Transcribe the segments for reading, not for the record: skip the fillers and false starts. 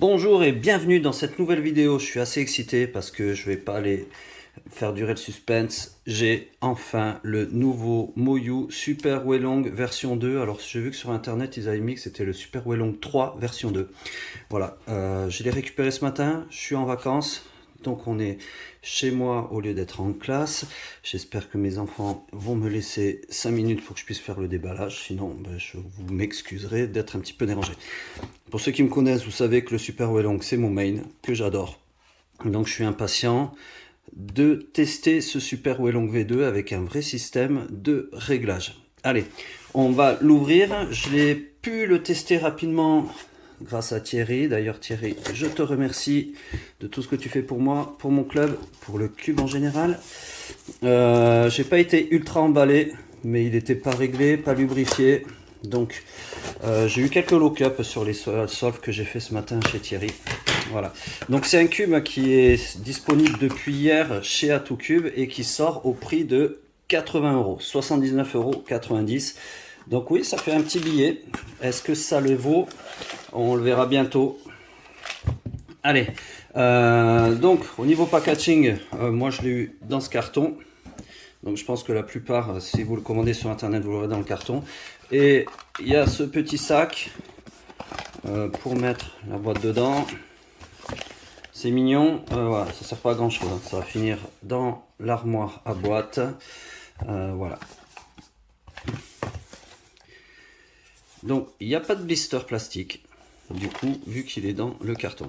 Bonjour et bienvenue dans cette nouvelle vidéo. Je suis assez excité parce que je vais pas aller faire durer le suspense. J'ai enfin le nouveau Moyu Super Welong version 2. Alors j'ai vu que sur internet ils avaient mis que c'était le Super Welong 3 version 2. Voilà, je l'ai récupéré ce matin, je suis en vacances. Donc on est chez moi au lieu d'être en classe. J'espère que mes enfants vont me laisser 5 minutes pour que je puisse faire le déballage. Sinon, je vous m'excuserai d'être un petit peu dérangé. Pour ceux qui me connaissent, vous savez que le Super Welong, c'est mon main, que j'adore. Donc je suis impatient de tester ce Super Welong V2 avec un vrai système de réglage. Allez, on va l'ouvrir. Je l'ai pu le tester rapidement grâce à Thierry. D'ailleurs Thierry, je te remercie de tout ce que tu fais pour moi, pour mon club, pour le cube en général. J'ai pas été ultra emballé, mais il n'était pas réglé, pas lubrifié. Donc j'ai eu quelques lock-up sur les solves que j'ai fait ce matin chez Thierry. Voilà. Donc c'est un cube qui est disponible depuis hier chez AtouCube et qui sort au prix de 80 €, 79,90 €. Donc oui, ça fait un petit billet. Est-ce que ça le vaut? On le verra bientôt. Allez, donc au niveau packaging, moi je l'ai eu dans ce carton. Donc je pense que la plupart, si vous le commandez sur internet, vous l'aurez dans le carton. Et il y a ce petit sac pour mettre la boîte dedans. C'est mignon, voilà, ça sert pas à grand chose, hein. Ça va finir dans l'armoire à boîte. Voilà. Donc il n'y a pas de blister plastique, du coup, vu qu'il est dans le carton.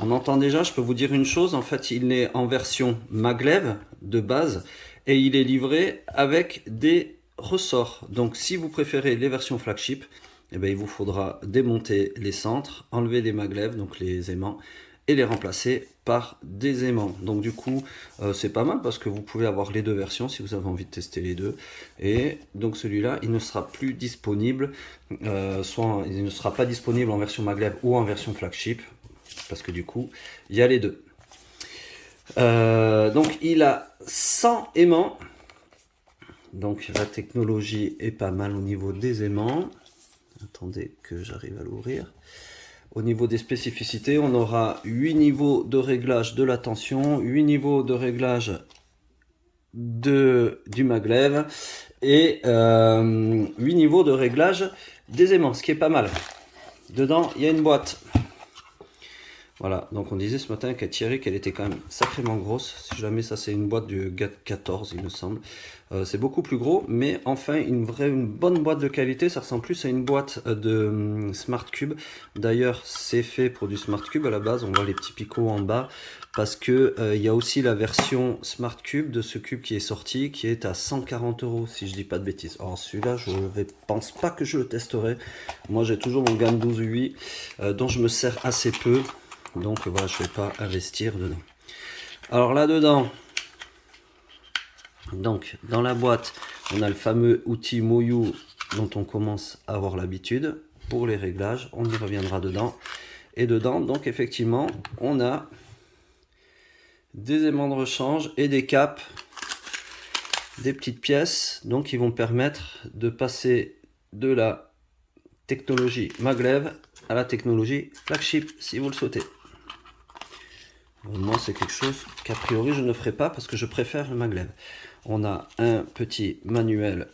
On entend déjà, je peux vous dire une chose, en fait il est en version maglev de base et il est livré avec des ressorts. Donc si vous préférez les versions flagship, eh bien, il vous faudra démonter les centres, enlever les maglevs, donc les aimants, et les remplacer par des aimants. Donc du coup c'est pas mal parce que vous pouvez avoir les deux versions si vous avez envie de tester les deux. Et donc celui-là il ne sera plus disponible, soit il ne sera pas disponible en version maglev ou en version flagship, parce que du coup il y a les deux. Donc il a 100 aimants, donc la technologie est pas mal au niveau des aimants. Attendez que j'arrive à l'ouvrir. Au niveau des spécificités, on aura 8 niveaux de réglage de la tension, 8 niveaux de réglage du maglev et 8 niveaux de réglage des aimants, ce qui est pas mal. Dedans, il y a une boîte. Voilà, donc on disait ce matin qu'à Thierry qu'elle était quand même sacrément grosse. Si jamais ça c'est une boîte du GAT14 il me semble. C'est beaucoup plus gros, mais enfin une bonne boîte de qualité. Ça ressemble plus à une boîte de Smart Cube. D'ailleurs c'est fait pour du Smart Cube à la base, on voit les petits picots en bas. Parce que il y a aussi la version Smart Cube de ce cube qui est sorti, qui est à 140 € si je dis pas de bêtises. Alors celui-là je ne pense pas que je le testerai. Moi j'ai toujours mon GAN 12.8 dont je me sers assez peu. Donc voilà, je ne vais pas investir dedans. Alors là-dedans, donc dans la boîte, on a le fameux outil Moyu dont on commence à avoir l'habitude pour les réglages. On y reviendra dedans. Et dedans, donc effectivement, on a des aimants de rechange et des capes, des petites pièces, donc qui vont permettre de passer de la technologie maglev à la technologie flagship si vous le souhaitez. Moi c'est quelque chose qu'a priori je ne ferai pas parce que je préfère le maglev. On a un petit manuel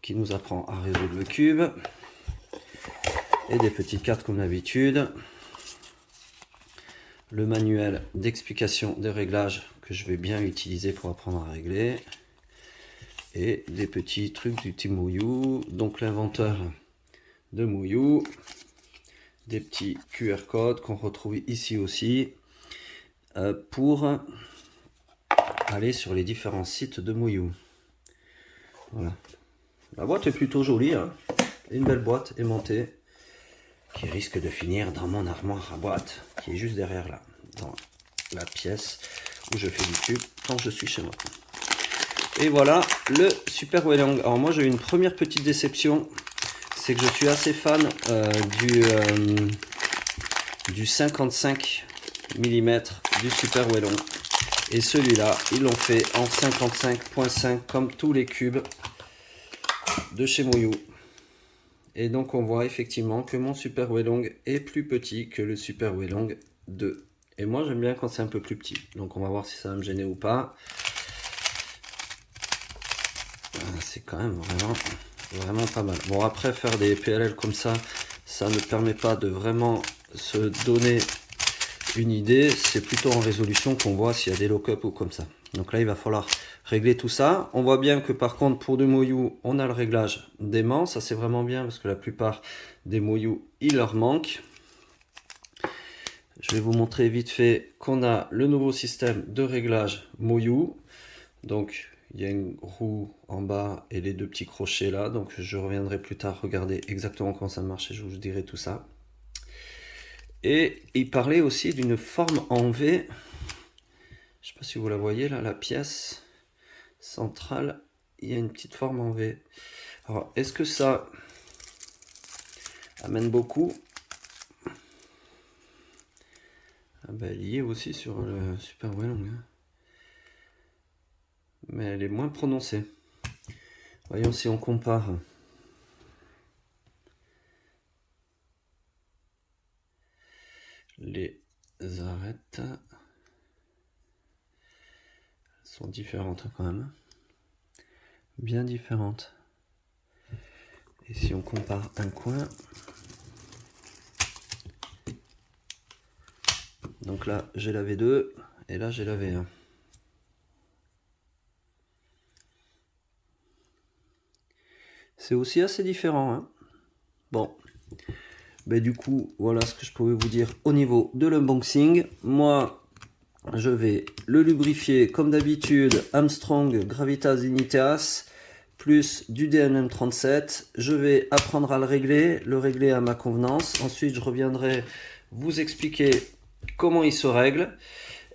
qui nous apprend à résoudre le cube et des petites cartes comme d'habitude. Le manuel d'explication des réglages que je vais bien utiliser pour apprendre à régler et des petits trucs du team Moyu, donc l'inventeur de Moyu, des petits QR codes qu'on retrouve ici aussi pour aller sur les différents sites de Moyu. Voilà. La boîte est plutôt jolie, hein. Une belle boîte aimantée qui risque de finir dans mon armoire à boîte qui est juste derrière là, dans la pièce où je fais du cube quand je suis chez moi. Et voilà le Super Welong. Alors moi j'ai eu une première petite déception, c'est que je suis assez fan du 55 mm du Super Welong. Et celui-là, ils l'ont fait en 55.5 comme tous les cubes de chez Moyu. Et donc on voit effectivement que mon Super Weilong est plus petit que le Super Weilong 2. Et moi j'aime bien quand c'est un peu plus petit. Donc on va voir si ça va me gêner ou pas. C'est quand même vraiment pas mal. Bon, après faire des PLL comme ça ne permet pas de vraiment se donner une idée. C'est plutôt en résolution qu'on voit s'il y a des lock-up ou comme ça. Donc là il va falloir régler tout ça. On voit bien que par contre pour de Moyu on a le réglage d'aimant. Ça c'est vraiment bien parce que la plupart des Moyu il leur manque. Je vais vous montrer vite fait qu'on a le nouveau système de réglage Moyu. Donc il y a une roue en bas et les deux petits crochets là. Donc je reviendrai plus tard regarder exactement comment ça marche et je vous dirai tout ça. Et il parlait aussi d'une forme en V. Je ne sais pas si vous la voyez là, la pièce centrale. Il y a une petite forme en V. Alors est-ce que ça amène beaucoup? Ah ben, elle y est aussi sur le Super Weilong. Mais elle est moins prononcée. Voyons si on compare. Les arêtes sont différentes quand même. Bien différentes. Et si on compare un coin. Donc là j'ai la V2 et là j'ai la V1. C'est aussi assez différent. Hein. Bon. Ben, du coup, voilà ce que je pouvais vous dire au niveau de l'unboxing. Moi, je vais le lubrifier comme d'habitude. Armstrong Gravitas Dignitas plus du DNM37. Je vais apprendre à le régler à ma convenance. Ensuite, je reviendrai vous expliquer comment il se règle.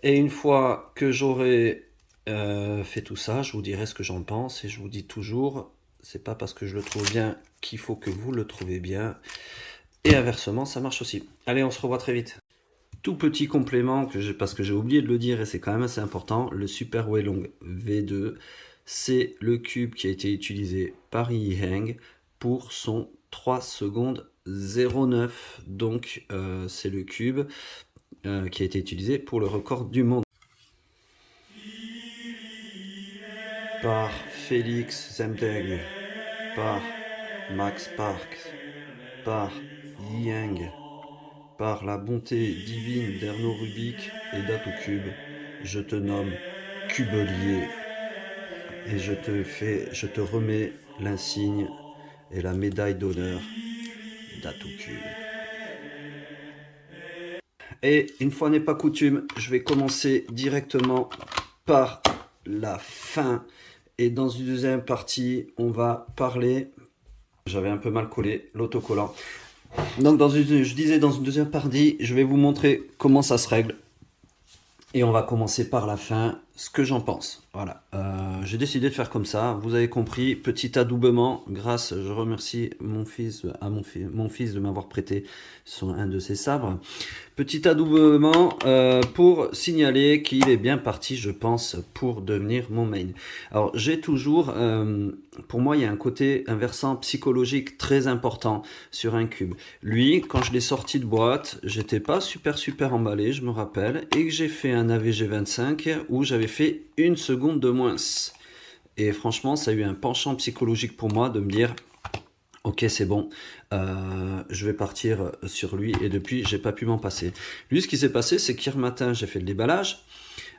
Et une fois que j'aurai fait tout ça, je vous dirai ce que j'en pense. Et je vous dis toujours, c'est pas parce que je le trouve bien qu'il faut que vous le trouvez bien. Et inversement, ça marche aussi. Allez, on se revoit très vite. Tout petit complément, parce que j'ai oublié de le dire et c'est quand même assez important, le Super Weilong V2, c'est le cube qui a été utilisé par Yiheng pour son 3 secondes 09. Donc c'est le cube qui a été utilisé pour le record du monde. Par Félix Zemdeg, par Max Parks, par Yiheng, par la bonté divine d'Ernaud Rubik et d'Atocube, je te nomme Cubelier et je te remets l'insigne et la médaille d'honneur d'Atocube. Et une fois n'est pas coutume, je vais commencer directement par la fin. Et dans une deuxième partie, on va parler... J'avais un peu mal collé l'autocollant. Donc je disais dans une deuxième partie, je vais vous montrer comment ça se règle. Et on va commencer par la fin, ce que j'en pense. Voilà, j'ai décidé de faire comme ça. Vous avez compris, petit adoubement. Je remercie mon fils de m'avoir prêté un de ses sabres. Petit adoubement pour signaler qu'il est bien parti, je pense, pour devenir mon main. Alors j'ai toujours, pour moi, il y a un versant psychologique très important sur un cube. Lui, quand je l'ai sorti de boîte, j'étais pas super emballé, je me rappelle, et que j'ai fait un AVG 25 où j'avais fait 1 seconde de moins. Et franchement, ça a eu un penchant psychologique pour moi de me dire... Ok, c'est bon, je vais partir sur lui et depuis, j'ai pas pu m'en passer. Lui, ce qui s'est passé, c'est qu'hier matin, j'ai fait le déballage,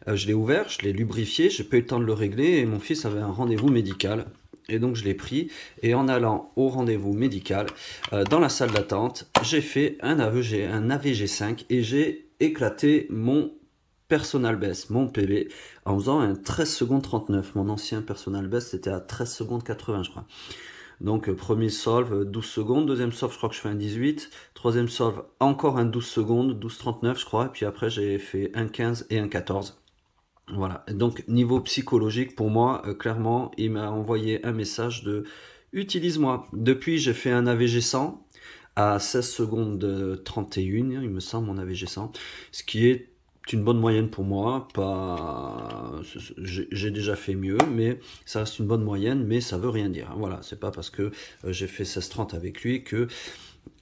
je l'ai ouvert, je l'ai lubrifié, j'ai pas eu le temps de le régler et mon fils avait un rendez-vous médical. Et donc, je l'ai pris et en allant au rendez-vous médical, dans la salle d'attente, j'ai fait un AVG 5 et j'ai éclaté mon personal best, mon PB, en faisant un 13 secondes 39. Mon ancien personal best, c'était à 13 secondes 80, je crois. Donc premier solve 12 secondes, deuxième solve je crois que je fais un 18, troisième solve encore un 12 secondes, 12,39 je crois, et puis après j'ai fait un 15 et un 14. Voilà, donc niveau psychologique pour moi, clairement il m'a envoyé un message de utilise-moi. Depuis j'ai fait un AVG 100 à 16 secondes 31, il me semble mon AVG 100, ce qui est c'est une bonne moyenne pour moi. Pas, j'ai déjà fait mieux, mais ça reste une bonne moyenne, mais ça veut rien dire, hein. Voilà, c'est pas parce que j'ai fait 16-30 avec lui que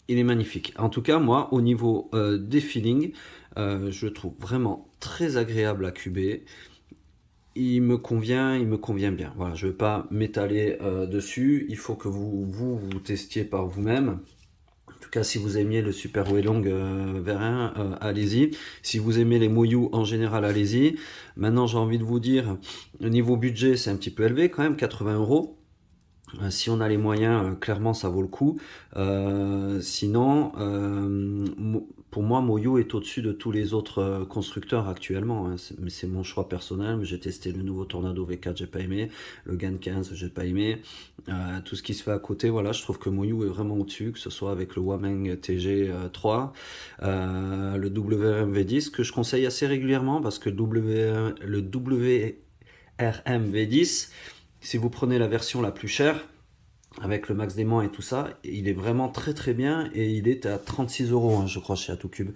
il est magnifique. En tout cas, moi, au niveau des feelings, je le trouve vraiment très agréable à cuber. Il me convient bien. Voilà, je ne vais pas m'étaler dessus. Il faut que vous testiez par vous-même. En tout cas, si vous aimiez le Super Weilong Verin, allez-y. Si vous aimez les Moyou en général, allez-y. Maintenant, j'ai envie de vous dire, au niveau budget, c'est un petit peu élevé quand même, 80 €. Si on a les moyens, clairement ça vaut le coup. Sinon, pour moi, Moyo est au-dessus de tous les autres constructeurs actuellement, hein. Mais c'est mon choix personnel. J'ai testé le nouveau Tornado V4, j'ai pas aimé. Le GAN 15, j'ai pas aimé. Tout ce qui se fait à côté, voilà, je trouve que Moyo est vraiment au-dessus, que ce soit avec le Wameng TG 3, le WRM V10, que je conseille assez régulièrement parce que le WRM V10, si vous prenez la version la plus chère, avec le max d'aimant et tout ça, il est vraiment très très bien et il est à 36 €, hein, je crois, chez Atocube.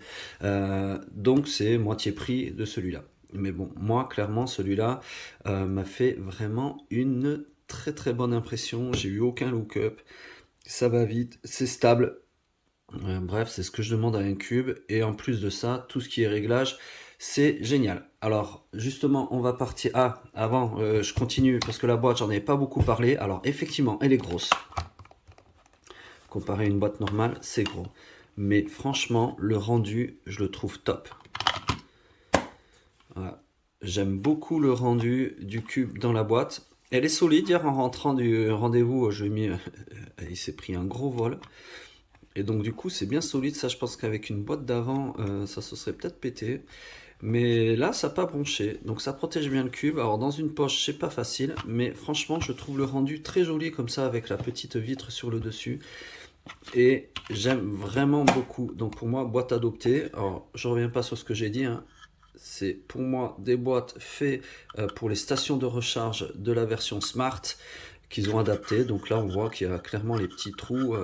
Donc c'est moitié prix de celui-là. Mais bon, moi, clairement, celui-là m'a fait vraiment une très très bonne impression. J'ai eu aucun look-up, ça va vite, c'est stable. Bref, c'est ce que je demande à un cube. Et en plus de ça, tout ce qui est réglage, c'est génial. Alors, justement, on va partir. Ah, avant, je continue parce que la boîte, j'en ai pas beaucoup parlé. Alors, effectivement, elle est grosse. Comparé à une boîte normale, c'est gros. Mais franchement, le rendu, je le trouve top. Voilà. J'aime beaucoup le rendu du cube dans la boîte. Elle est solide. Hier, en rentrant du rendez-vous, il s'est pris un gros vol. Et donc du coup c'est bien solide, ça je pense qu'avec une boîte d'avant ça se serait peut-être pété. Mais là ça n'a pas bronché, donc ça protège bien le cube. Alors dans une poche c'est pas facile, mais franchement je trouve le rendu très joli comme ça avec la petite vitre sur le dessus. Et j'aime vraiment beaucoup, donc pour moi boîte adoptée. Alors je reviens pas sur ce que j'ai dit, hein. C'est pour moi des boîtes faites pour les stations de recharge de la version Smart qu'ils ont adapté. Donc là on voit qu'il y a clairement les petits trous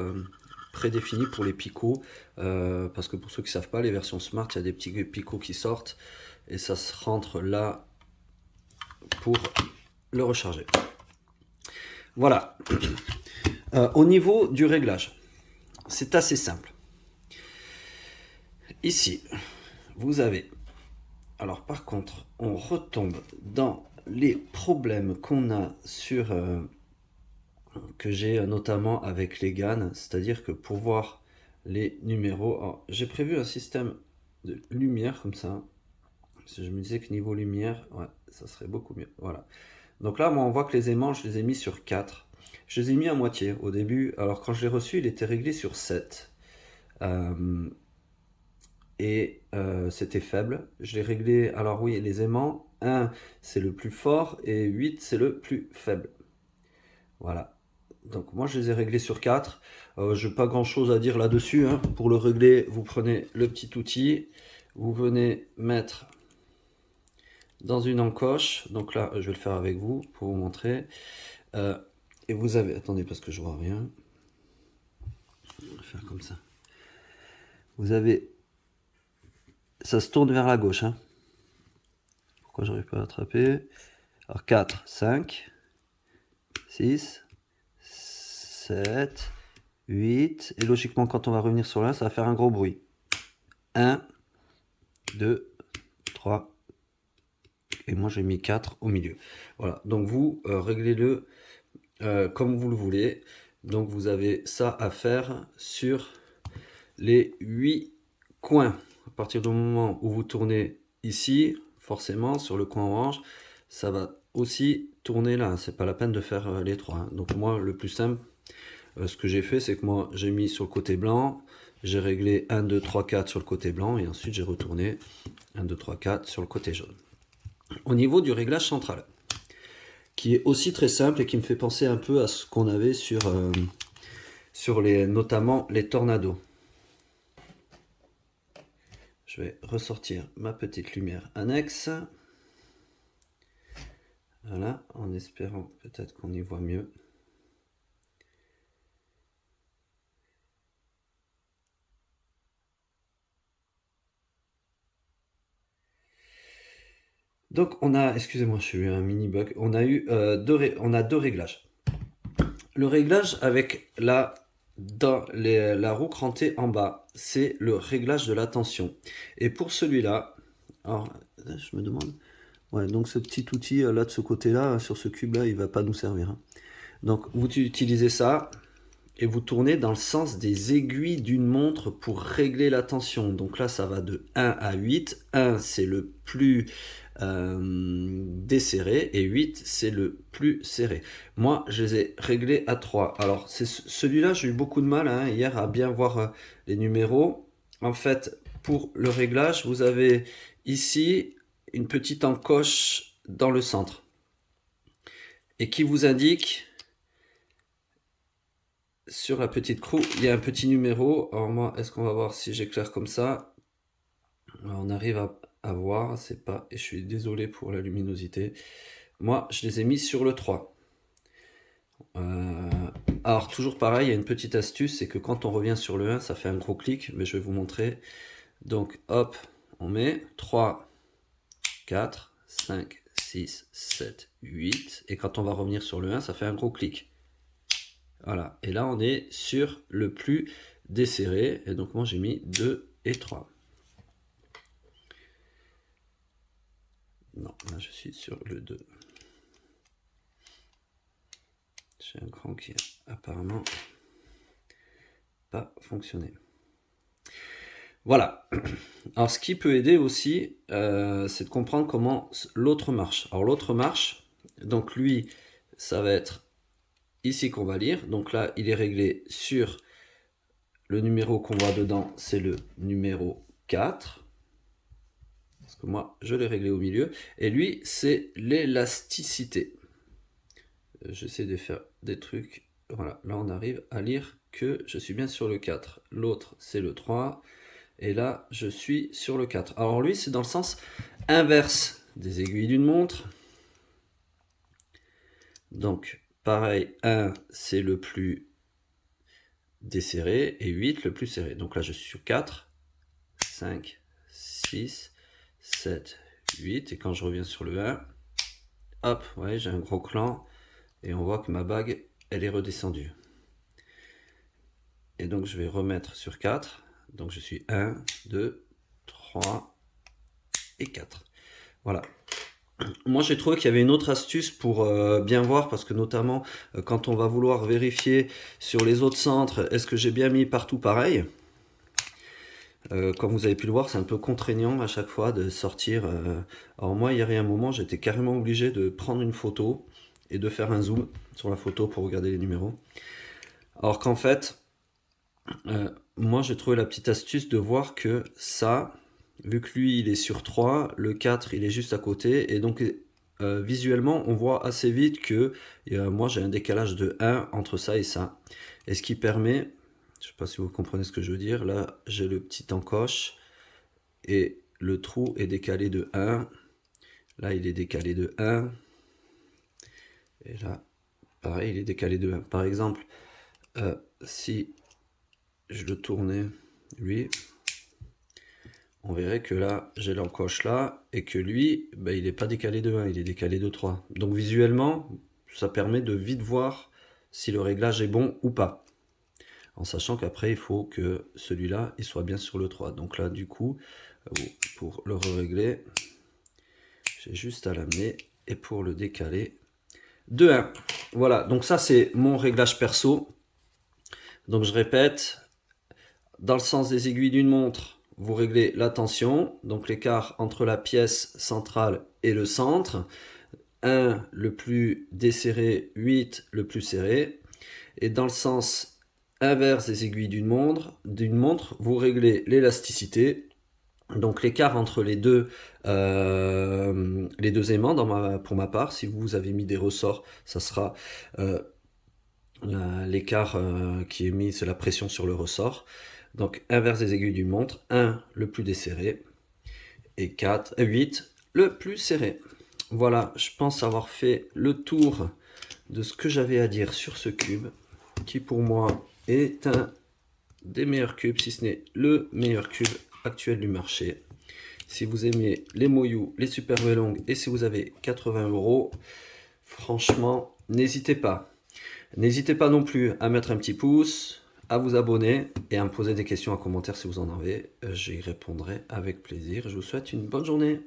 prédéfinis pour les picots, parce que pour ceux qui ne savent pas, les versions Smart, il y a des petits picots qui sortent et ça se rentre là pour le recharger. Voilà. Au niveau du réglage, c'est assez simple. Ici, vous avez... Alors par contre, on retombe dans les problèmes qu'on a sur... que j'ai notamment avec les GAN, c'est-à-dire que pour voir les numéros, j'ai prévu un système de lumière comme ça, parce que je me disais que niveau lumière, ouais, ça serait beaucoup mieux. Voilà. Donc là, moi, on voit que les aimants, je les ai mis sur 4. Je les ai mis à moitié au début. Alors quand je l'ai reçu, il était réglé sur 7. C'était faible. Je l'ai réglé, alors oui, les aimants, 1 c'est le plus fort et 8 c'est le plus faible. Voilà. Donc moi je les ai réglés sur 4. Je n'ai pas grand chose à dire là-dessus, hein. Pour le régler, vous prenez le petit outil, vous venez mettre dans une encoche. Donc là, je vais le faire avec vous pour vous montrer. Et vous avez... Attendez, parce que je vois rien. On va faire comme ça. Vous avez... Ça se tourne vers la gauche, hein. Pourquoi j'arrive pas à attraper? Alors 4, 5, 6, 7, 8. Et logiquement, quand on va revenir sur là, ça va faire un gros bruit. 1, 2, 3. Et moi, j'ai mis 4 au milieu. Voilà. Donc, vous réglez-le comme vous le voulez. Donc, vous avez ça à faire sur les 8 coins. À partir du moment où vous tournez ici, forcément, sur le coin orange, ça va aussi tourner là. C'est pas la peine de faire les 3, hein. Donc, moi, le plus simple, ce que j'ai fait, c'est que moi, j'ai mis sur le côté blanc, j'ai réglé 1, 2, 3, 4 sur le côté blanc, et ensuite, j'ai retourné 1, 2, 3, 4 sur le côté jaune. Au niveau du réglage central, qui est aussi très simple et qui me fait penser un peu à ce qu'on avait sur notamment les tornados. Je vais ressortir ma petite lumière annexe. Voilà, en espérant peut-être qu'on y voit mieux. Donc on a, excusez-moi, j'ai eu un mini bug, on a eu on a deux réglages. Le réglage avec la roue crantée en bas, c'est le réglage de la tension. Et pour celui-là, alors je me demande, ouais, donc ce petit outil là de ce côté-là, sur ce cube-là, il va pas nous servir, hein. Donc vous utilisez ça et vous tournez dans le sens des aiguilles d'une montre pour régler la tension. Donc là, ça va de 1 à 8. 1, c'est le plus desserré et 8, c'est le plus serré. Moi, je les ai réglés à 3. Alors, c'est celui-là, j'ai eu beaucoup de mal hier à bien voir les numéros. En fait, pour le réglage, vous avez ici une petite encoche dans le centre et qui vous indique sur la petite roue, il y a un petit numéro. Alors moi, est-ce qu'on va voir si j'éclaire comme ça? Alors, on arrive à voir, c'est pas, et je suis désolé pour la luminosité. Moi, je les ai mis sur le 3. Alors, toujours pareil, il y a une petite astuce, c'est que quand on revient sur le 1, ça fait un gros clic, mais je vais vous montrer. Donc, hop, on met 3, 4, 5, 6, 7, 8, et quand on va revenir sur le 1, ça fait un gros clic. Voilà, et là on est sur le plus desserré, et donc moi j'ai mis 2 et 3. Non, là je suis sur le 2. J'ai un cran qui a apparemment pas fonctionné. Voilà. Alors ce qui peut aider aussi, c'est de comprendre comment l'autre marche. Alors l'autre marche, donc lui, ça va être ici qu'on va lire. Donc là, il est réglé sur le numéro qu'on voit dedans, c'est le numéro 4. Parce que moi, je l'ai réglé au milieu. Et lui, c'est l'élasticité. J'essaie de faire des trucs. Voilà, là, on arrive à lire que je suis bien sur le 4. L'autre, c'est le 3. Et là, je suis sur le 4. Alors lui, c'est dans le sens inverse des aiguilles d'une montre. Donc, pareil, 1, c'est le plus desserré, et 8, le plus serré. Donc là, je suis sur 4, 5, 6, 7, 8. Et quand je reviens sur le 1, hop, ouais, j'ai un gros clan. Et on voit que ma bague, elle est redescendue. Et donc, je vais remettre sur 4. Donc, je suis 1, 2, 3 et 4. Voilà. Moi, j'ai trouvé qu'il y avait une autre astuce pour bien voir, parce que notamment, quand on va vouloir vérifier sur les autres centres, est-ce que j'ai bien mis partout pareil? Comme vous avez pu le voir, c'est un peu contraignant à chaque fois de sortir. Alors moi, il y a un moment, j'étais carrément obligé de prendre une photo et de faire un zoom sur la photo pour regarder les numéros. Alors qu'en fait, moi, j'ai trouvé la petite astuce de voir que ça, vu que lui, il est sur 3, le 4, il est juste à côté, et donc visuellement, on voit assez vite que moi, j'ai un décalage de 1 entre ça et ça. Et ce qui permet, je ne sais pas si vous comprenez ce que je veux dire, là, j'ai le petit encoche, et le trou est décalé de 1. Là, il est décalé de 1. Et là, pareil, il est décalé de 1. Par exemple, si je le tournais, lui, on verrait que là, j'ai l'encoche là, et que lui, ben, il n'est pas décalé de 1, il est décalé de 3. Donc visuellement, ça permet de vite voir si le réglage est bon ou pas. En sachant qu'après, il faut que celui-là, il soit bien sur le 3. Donc là, du coup, pour le régler, j'ai juste à l'amener, et pour le décaler, de 1. Voilà, donc ça, c'est mon réglage perso. Donc je répète, dans le sens des aiguilles d'une montre, vous réglez la tension, donc l'écart entre la pièce centrale et le centre. 1 le plus desserré, 8 le plus serré. Et dans le sens inverse des aiguilles d'une montre, vous réglez l'élasticité, donc l'écart entre les deux aimants. Pour ma part, si vous avez mis des ressorts, ça sera l'écart qui est mis, c'est la pression sur le ressort. Donc inverse des aiguilles d'une montre, 1 le plus desserré et 8 le plus serré. Voilà, je pense avoir fait le tour de ce que j'avais à dire sur ce cube, qui pour moi est un des meilleurs cubes, si ce n'est le meilleur cube actuel du marché. Si vous aimez les Moyou, les Super Wellong et si vous avez 80 €, franchement, n'hésitez pas. N'hésitez pas non plus à mettre un petit pouce, à vous abonner et à me poser des questions en commentaire si vous en avez. J'y répondrai avec plaisir. Je vous souhaite une bonne journée.